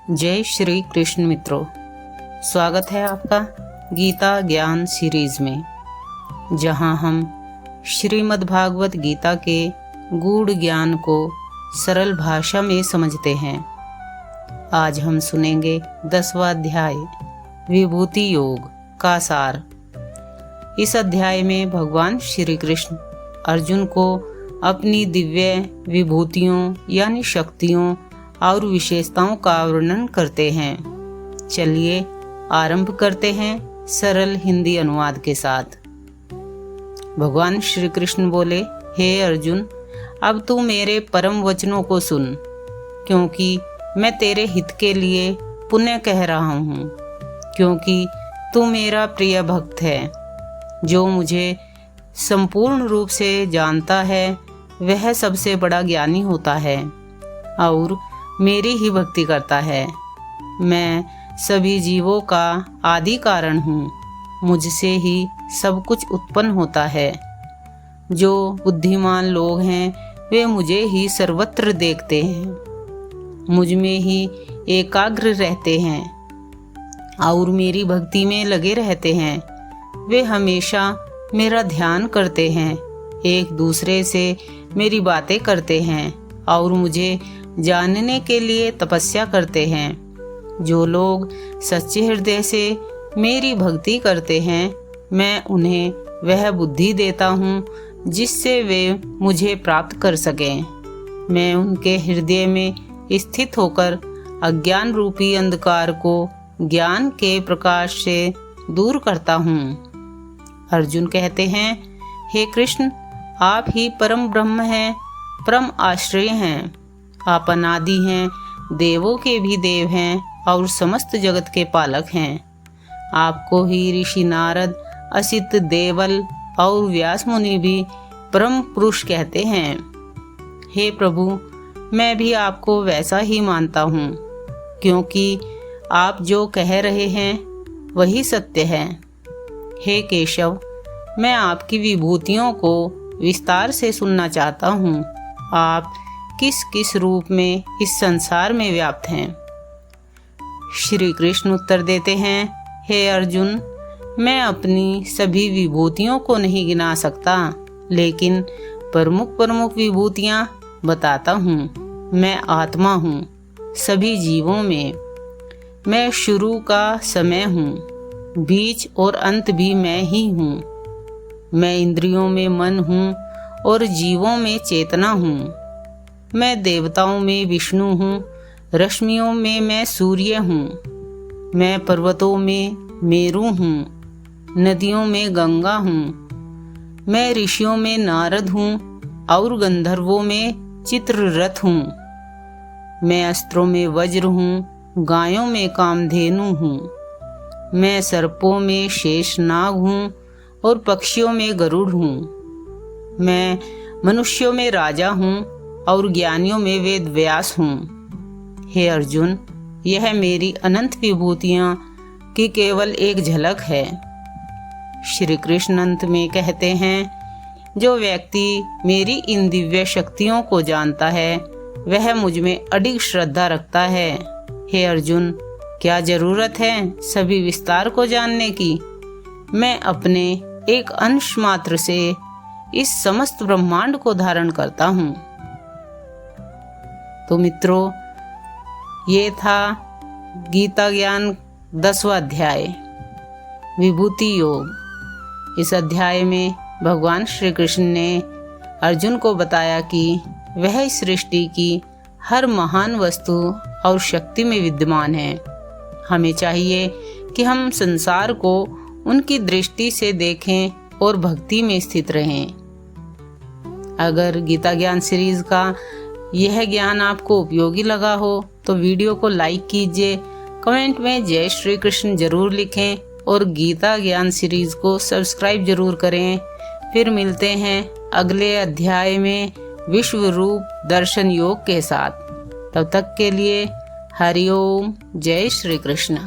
जय श्री कृष्ण मित्रों, स्वागत है आपका गीता ज्ञान सीरीज में, जहां हम श्रीमद् भागवत गीता के गूढ़ ज्ञान को सरल भाषा में समझते हैं। आज हम सुनेंगे 10वां अध्याय विभूति योग का सार। इस अध्याय में भगवान श्री कृष्ण अर्जुन को अपनी दिव्य विभूतियों यानी शक्तियों और विशेषताओं का वर्णन करते हैं। चलिए आरंभ करते हैं सरल हिंदी अनुवाद के साथ। भगवान श्री कृष्ण बोले, हे अर्जुन, अब तू मेरे परम वचनों को सुन, क्योंकि मैं तेरे हित के लिए पुण्य कह रहा हूँ, क्योंकि तू मेरा प्रिय भक्त है। जो मुझे संपूर्ण रूप से जानता है वह सबसे बड़ा ज्ञानी होता है और मेरी ही भक्ति करता है। मैं सभी जीवों का आदि कारण हूँ, मुझसे ही सब कुछ उत्पन्न होता है। जो बुद्धिमान लोग हैं वे मुझे ही सर्वत्र देखते हैं, मुझ में ही एकाग्र रहते हैं और मेरी भक्ति में लगे रहते हैं। वे हमेशा मेरा ध्यान करते हैं, एक दूसरे से मेरी बातें करते हैं और मुझे जानने के लिए तपस्या करते हैं। जो लोग सच्चे हृदय से मेरी भक्ति करते हैं, मैं उन्हें वह बुद्धि देता हूँ जिससे वे मुझे प्राप्त कर सकें। मैं उनके हृदय में स्थित होकर अज्ञान रूपी अंधकार को ज्ञान के प्रकाश से दूर करता हूँ। अर्जुन कहते हैं, हे कृष्ण, आप ही परम ब्रह्म हैं, परम आश्रय हैं। आप अनादि हैं, देवों के भी देव हैं और समस्त जगत के पालक हैं। आपको ही ऋषि नारद, असित देवल और व्यास मुनि भी परम पुरुष कहते हैं। हे प्रभु, मैं भी आपको वैसा ही मानता हूँ, क्योंकि आप जो कह रहे हैं वही सत्य है। हे केशव, मैं आपकी विभूतियों को विस्तार से सुनना चाहता हूँ। आप किस किस रूप में इस संसार में व्याप्त हैं? श्री कृष्ण उत्तर देते हैं, हे अर्जुन, मैं अपनी सभी विभूतियों को नहीं गिना सकता, लेकिन प्रमुख प्रमुख विभूतियाँ बताता हूँ। मैं आत्मा हूँ सभी जीवों में। मैं शुरू का समय हूँ, बीच और अंत भी मैं ही हूँ। मैं इंद्रियों में मन हूँ और जीवों में चेतना हूँ। मैं देवताओं में विष्णु हूँ, रश्मियों में मैं सूर्य हूँ। मैं पर्वतों में मेरु हूँ, नदियों में गंगा हूँ। मैं ऋषियों में नारद हूँ और गंधर्वों में चित्ररथ हूँ। मैं अस्त्रों में वज्र हूँ, गायों में कामधेनु हूँ। मैं सर्पों में शेषनाग हूँ और पक्षियों में गरुड़ हूँ। मैं मनुष्यों में राजा हूँ और ज्ञानियों में वेद व्यास हूँ। हे अर्जुन, यह मेरी अनंत विभूतियाँ की केवल एक झलक है। श्री कृष्ण अंत में कहते हैं, जो व्यक्ति मेरी इन दिव्य शक्तियों को जानता है वह मुझ में अडिग श्रद्धा रखता है। हे अर्जुन, क्या जरूरत है सभी विस्तार को जानने की? मैं अपने एक अंश मात्र से इस समस्त ब्रह्मांड को धारण करता हूँ। तो मित्रों, ये था गीता ज्ञान 10वां अध्याय विभूति योग। इस अध्याय में भगवान श्री कृष्ण ने अर्जुन को बताया कि वह इस सृष्टि की हर महान वस्तु और शक्ति में विद्यमान है। हमें चाहिए कि हम संसार को उनकी दृष्टि से देखें और भक्ति में स्थित रहें। अगर गीता ज्ञान सीरीज का यह ज्ञान आपको उपयोगी लगा हो तो वीडियो को लाइक कीजिए, कमेंट में जय श्री कृष्ण जरूर लिखें और गीता ज्ञान सीरीज को सब्सक्राइब जरूर करें। फिर मिलते हैं अगले अध्याय में विश्व रूप दर्शन योग के साथ। तब तक के लिए हरि ओम, जय श्री कृष्ण।